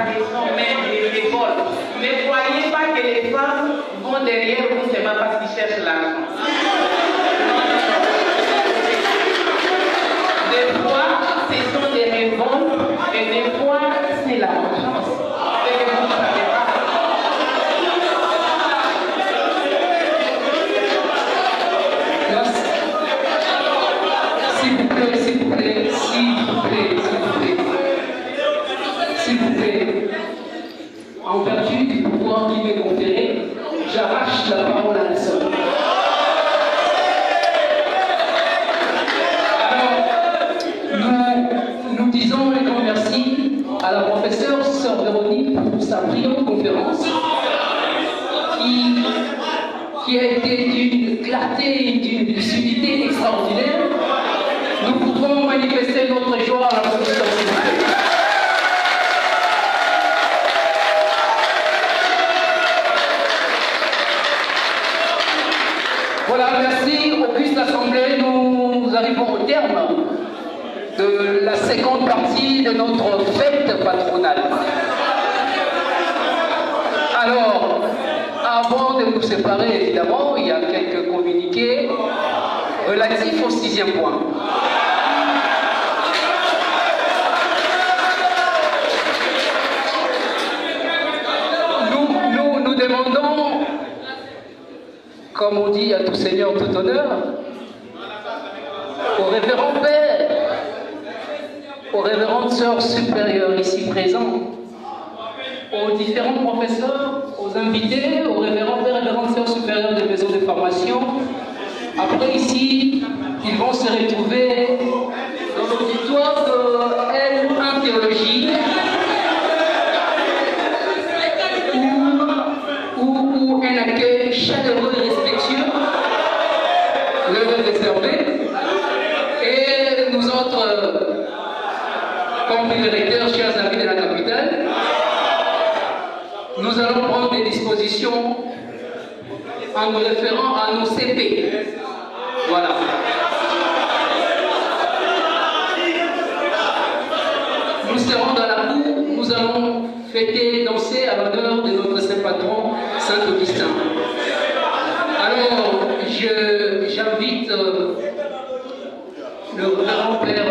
raison même des révoltes. Ne croyez pas que les femmes vont derrière vous seulement parce qu'ils cherchent l'argent. Des fois, ce sont des révoltes et des fois, c'est la vengeance. Et vous ne savez pas. S'il vous plaît, en vertu du pouvoir qui m'est conféré, j'arrache la parole à la sœur. Alors, nous disons un grand merci à la professeure sœur Véronique pour sa brillante conférence qui a été d'une clarté et d'une lucidité extraordinaire. Nous pouvons manifester notre joie à la professeure. Voilà, merci. Auguste Assemblée, nous arrivons au terme de la seconde partie de notre fête patronale. Alors, avant de nous séparer, évidemment, il y a quelques communiqués relatifs au 6e point. Nous demandons, comme on dit à tout seigneur, tout honneur, au révérend père, aux révérentes sœurs supérieures ici présents, aux différents professeurs, aux invités, aux révérends pères et révérentes sœurs supérieures des maisons de formation. Après ici, ils vont se retrouver dans l'auditoire de L1 Théologie, où un accueil chaleureux et respectueux leur est réservé. Et nous autres, comme directeurs, chers amis de la capitale, nous allons prendre des dispositions en nous référant à nos CP. Voilà. Nous serons dans la cour, nous allons fêter, danser à l'honneur de notre saint patron, Saint Augustin. Alors, j'invite le révérend père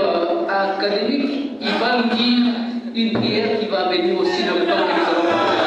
académique, il va nous dire une prière qui va venir aussi dans le temps que nous allons parler.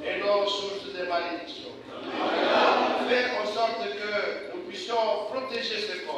Et non source de malédiction. Fais en sorte que nous puissions protéger ce corps.